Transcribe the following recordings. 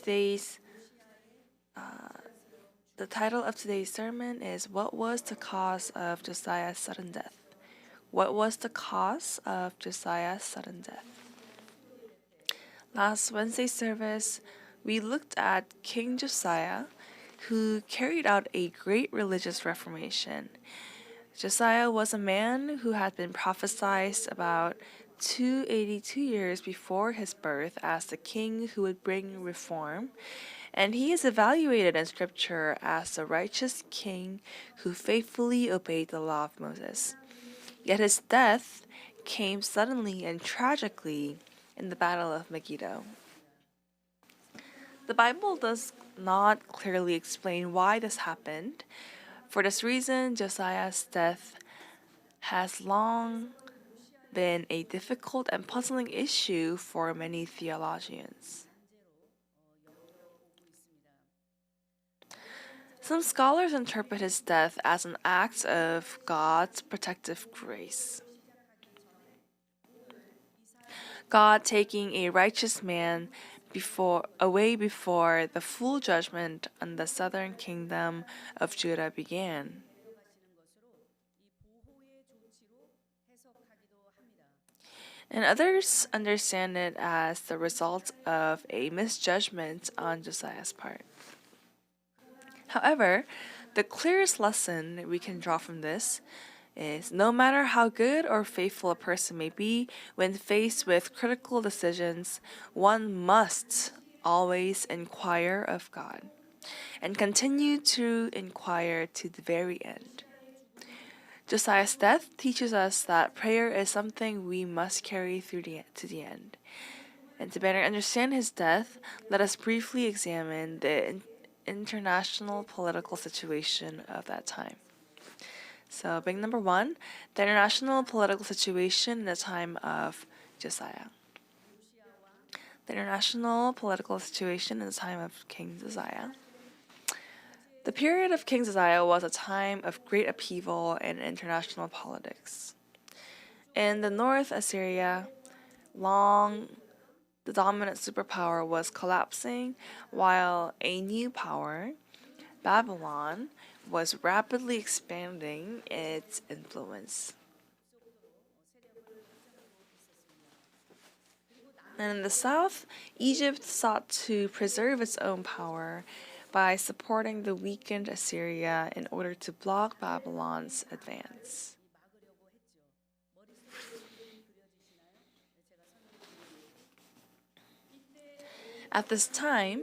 The title of today's sermon is What Was the Cause of Josiah's Sudden Death? What was the cause of Josiah's sudden death? Last Wednesday's service, we looked at King Josiah, who carried out a great religious reformation. Josiah was a man who had been prophesied about 282 years before his birth as the king who would bring reform, and he is evaluated in Scripture as the righteous king who faithfully obeyed the law of Moses. Yet his death came suddenly and tragically in the Battle of Megiddo. The Bible does not clearly explain why this happened. For this reason, Josiah's death has long been a difficult and puzzling issue for many theologians. Some scholars interpret his death as an act of God's protective grace. God taking a righteous man away before the full judgment on the southern kingdom of Judah began. And others understand it as the result of a misjudgment on Josiah's part. However, the clearest lesson we can draw from this is no matter how good or faithful a person may be, when faced with critical decisions, one must always inquire of God and continue to inquire to the very end. Josiah's death teaches us that prayer is something we must carry to the end. And to better understand his death, let us briefly examine the international political situation of that time. So, big number one, the international political situation in the time of Josiah. The international political situation in the time of King Josiah. The period of King Josiah was a time of great upheaval in international politics. In the north, Assyria, the dominant superpower was collapsing, while a new power, Babylon, was rapidly expanding its influence. And in the south, Egypt sought to preserve its own power by supporting the weakened Assyria in order to block Babylon's advance. At this time,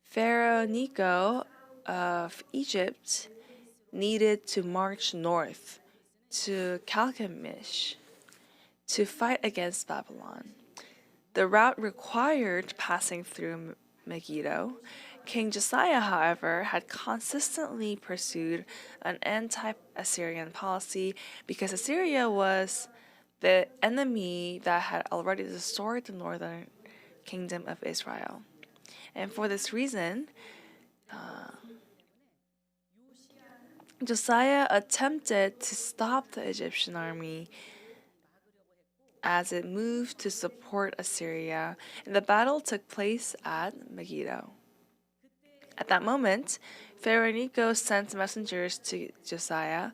Pharaoh Necho of Egypt needed to march north to Calchemish to fight against Babylon. The route required passing through Megiddo. King Josiah, however, had consistently pursued an anti-Assyrian policy because Assyria was the enemy that had already destroyed the northern kingdom of Israel. And for this reason, Josiah attempted to stop the Egyptian army as it moved to support Assyria, and the battle took place at Megiddo. At that moment, Pharaoh Necho sent messengers to Josiah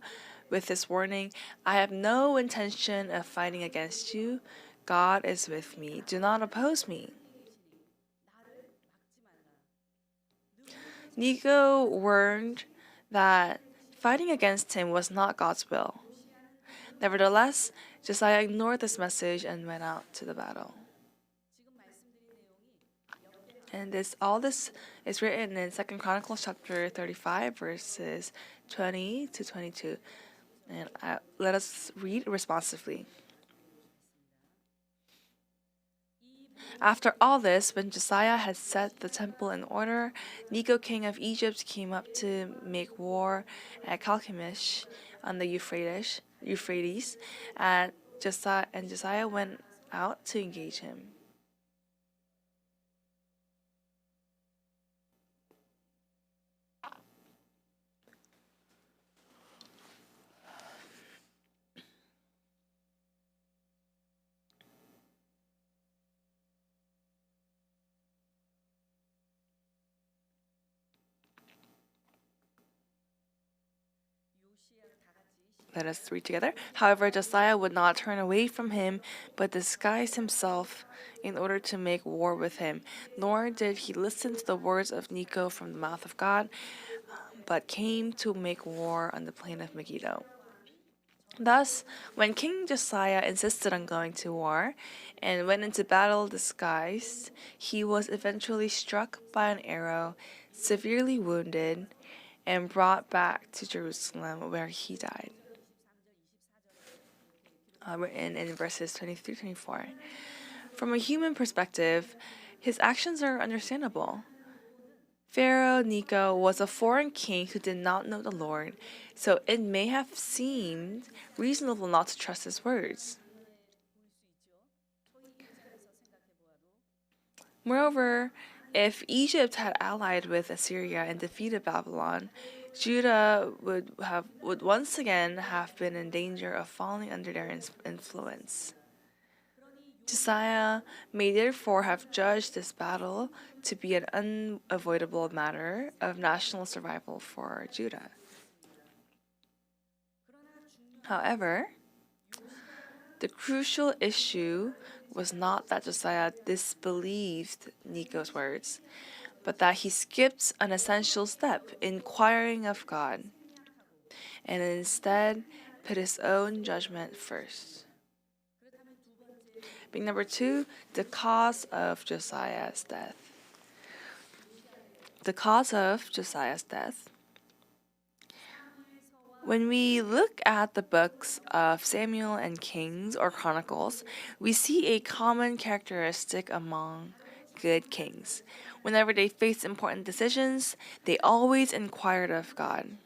with this warning, "I have no intention of fighting against you. God is with me. Do not oppose me." Necho warned that fighting against him was not God's will. Nevertheless, Josiah ignored this message and went out to the battle. And all this is written in 2 Chronicles chapter 35, verses 20 to 22. And let us read responsively. After all this, when Josiah had set the temple in order, Necho, king of Egypt, came up to make war at Calchemish on the Euphrates, and Josiah went out to engage him. Let us read together. However, Josiah would not turn away from him, but disguised himself in order to make war with him. Nor did he listen to the words of Necho from the mouth of God, but came to make war on the plain of Megiddo. Thus, when King Josiah insisted on going to war and went into battle disguised, he was eventually struck by an arrow, severely wounded, and brought back to Jerusalem, where he died. Written in verses 23-24. From a human perspective, his actions are understandable. Pharaoh Necho was a foreign king who did not know the Lord, so it may have seemed reasonable not to trust his words. Moreover, if Egypt had allied with Assyria and defeated Babylon, Judah would once again have been in danger of falling under their influence. Josiah may therefore have judged this battle to be an unavoidable matter of national survival for Judah. However, the crucial issue was not that Josiah disbelieved Necho's words, but that he skipped an essential step, inquiring of God, and instead put his own judgment first. Being number 2, the cause of Josiah's death. The cause of Josiah's death. When we look at the books of Samuel and Kings or Chronicles, we see a common characteristic among good kings. Whenever they faced important decisions, they always inquired of God.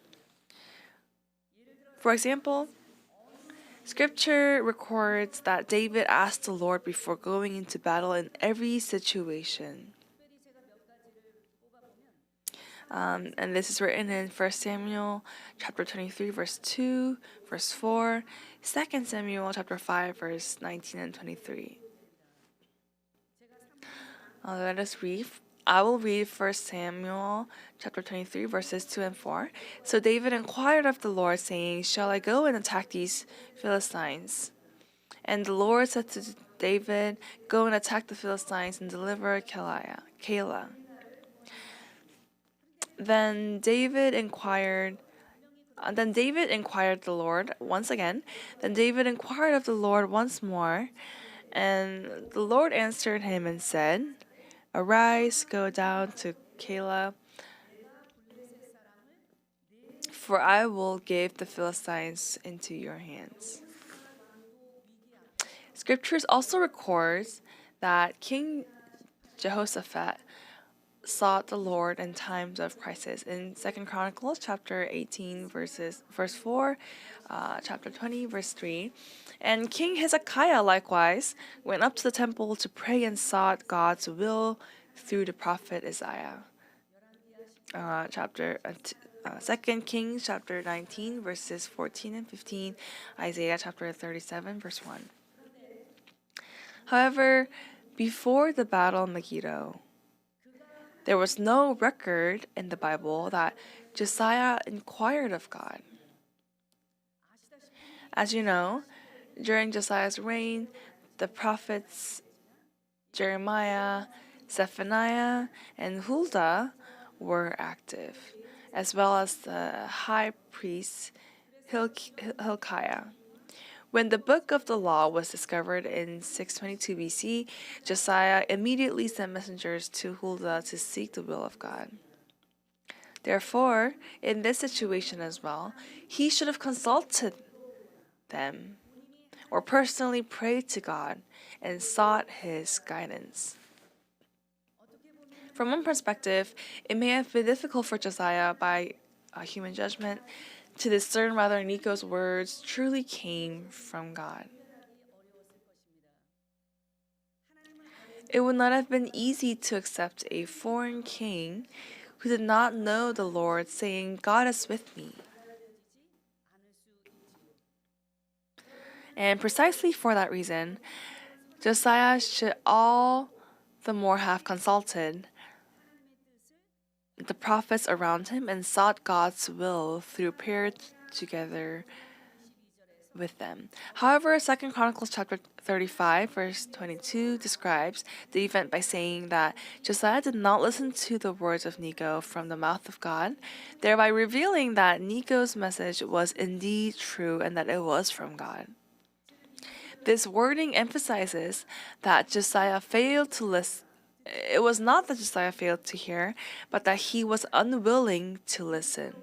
For example, Scripture records that David asked the Lord before going into battle in every situation. And this is written in 1 Samuel chapter 23, verse 2, verse 4, 2 Samuel chapter 5, verse 19 and 23. Let us read. I will read 1 Samuel chapter 23, verses 2 and 4. So David inquired of the Lord, saying, "Shall I go and attack these Philistines?" And the Lord said to David, "Go and attack the Philistines and deliver Keilah." Then David inquired the Lord once again. Then David inquired of the Lord once more, and the Lord answered him and said, "Arise, go down to Keilah, for I will give the Philistines into your hands." Scriptures also records that King Jehoshaphat sought the Lord in times of crisis. In 2 Chronicles chapter 18 verse 4, chapter 20 verse 3, and King Hezekiah likewise went up to the temple to pray and sought God's will through the prophet Isaiah. 2 Kings chapter 19 verses 14 and 15, Isaiah chapter 37 verse 1. However, before the battle of Megiddo, there was no record in the Bible that Josiah inquired of God. As you know, during Josiah's reign, the prophets Jeremiah, Zephaniah, and Huldah were active, as well as the high priest Hilkiah. When the book of the law was discovered in 622 BC, Josiah immediately sent messengers to Huldah to seek the will of God. Therefore, in this situation as well, he should have consulted them or personally prayed to God and sought his guidance. From one perspective, it may have been difficult for Josiah by human judgment to discern whether Necho's words truly came from God. It would not have been easy to accept a foreign king who did not know the Lord saying, "God is with me." And precisely for that reason, Josiah should all the more have consulted the prophets around him and sought God's will through prayer together with them. However, 2 Chronicles chapter 35 verse 22 describes the event by saying that Josiah did not listen to the words of Necho from the mouth of God, thereby revealing that Necho's message was indeed true and that it was from God. This wording emphasizes that Josiah failed to listen. It was not that Josiah failed to hear, but that he was unwilling to listen.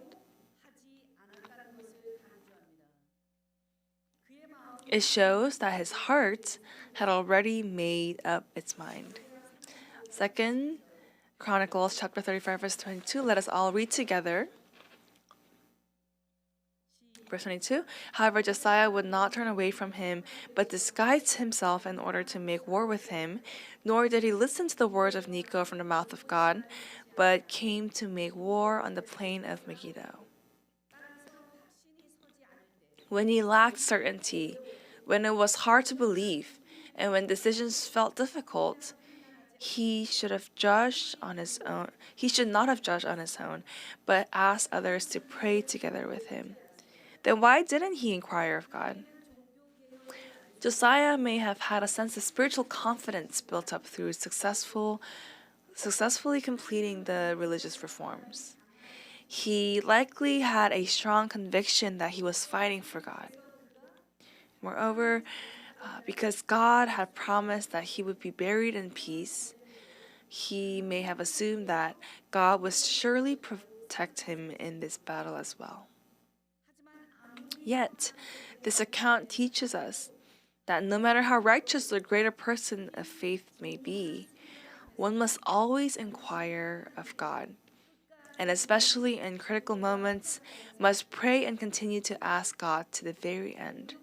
It shows that his heart had already made up its mind. 2 Chronicles chapter 35 verse 22. Let us all read together. Verse 22. However, Josiah would not turn away from him, but disguised himself in order to make war with him, nor did he listen to the words of Necho from the mouth of God, but came to make war on the plain of Megiddo. When he lacked certainty, when it was hard to believe, and when decisions felt difficult, he should have judged on his own. He should not have judged on his own, but asked others to pray together with him. Then why didn't he inquire of God? Josiah may have had a sense of spiritual confidence built up through successfully completing the religious reforms. He likely had a strong conviction that he was fighting for God. Moreover, because God had promised that he would be buried in peace, he may have assumed that God would surely protect him in this battle as well. Yet, this account teaches us that no matter how righteous or great a person of faith may be, one must always inquire of God, and especially in critical moments, must pray and continue to ask God to the very end.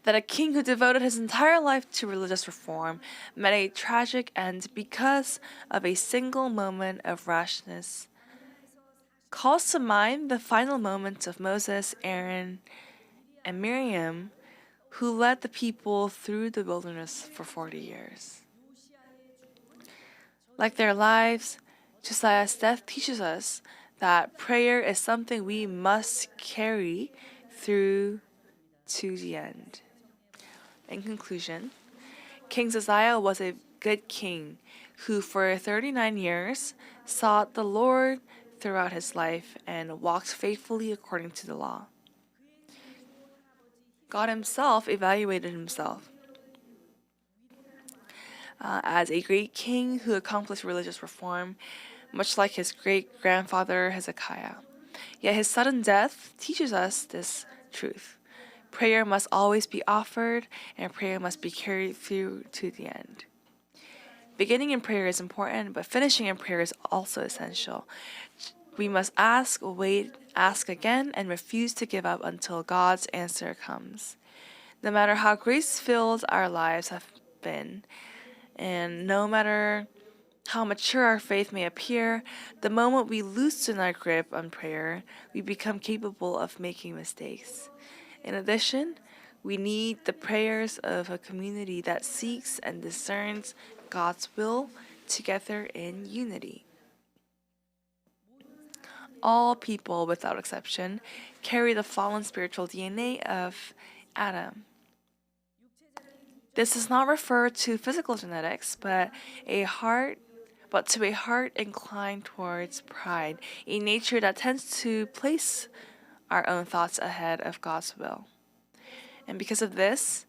That a king who devoted his entire life to religious reform met a tragic end because of a single moment of rashness calls to mind the final moments of Moses, Aaron, and Miriam, who led the people through the wilderness for 40 years. Like their lives, Josiah's death teaches us that prayer is something we must carry through to the end. In conclusion, King Josiah was a good king who for 39 years sought the Lord throughout his life and walked faithfully according to the law. God himself evaluated himself as a great king who accomplished religious reform, much like his great-grandfather Hezekiah. Yet his sudden death teaches us this truth. Prayer must always be offered, and prayer must be carried through to the end. Beginning in prayer is important, but finishing in prayer is also essential. We must ask, wait, ask again, and refuse to give up until God's answer comes. No matter how grace-filled our lives have been, and no matter how mature our faith may appear, the moment we loosen our grip on prayer, we become capable of making mistakes. In addition, we need the prayers of a community that seeks and discerns God's will together in unity. All people, without exception, carry the fallen spiritual DNA of Adam. This does not refer to physical genetics, but to a heart inclined towards pride, a nature that tends to place our own thoughts ahead of God's will. And because of this,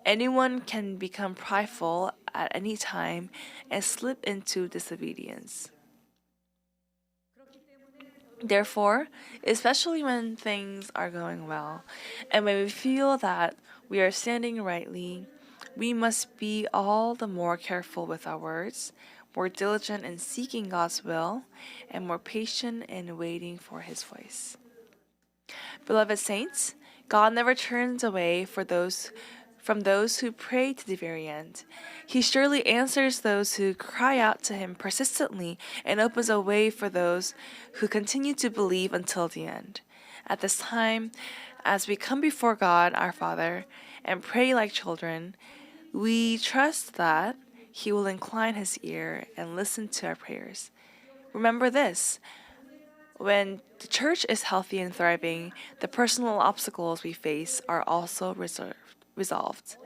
anyone can become prideful at any time and slip into disobedience. Therefore, especially when things are going well, and when we feel that we are standing rightly, we must be all the more careful with our words, more diligent in seeking God's will, and more patient in waiting for His voice. Beloved saints, God never turns away from those who pray to the very end. He surely answers those who cry out to Him persistently and opens a way for those who continue to believe until the end. At this time, as we come before God, our Father, and pray like children, we trust that He will incline His ear and listen to our prayers. Remember this: When the church is healthy and thriving, the personal obstacles we face are also resolved.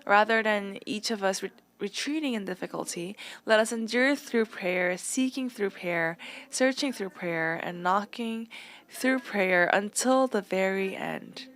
Rather than each of us retreating in difficulty, let us endure through prayer, seeking through prayer, searching through prayer, and knocking through prayer until the very end.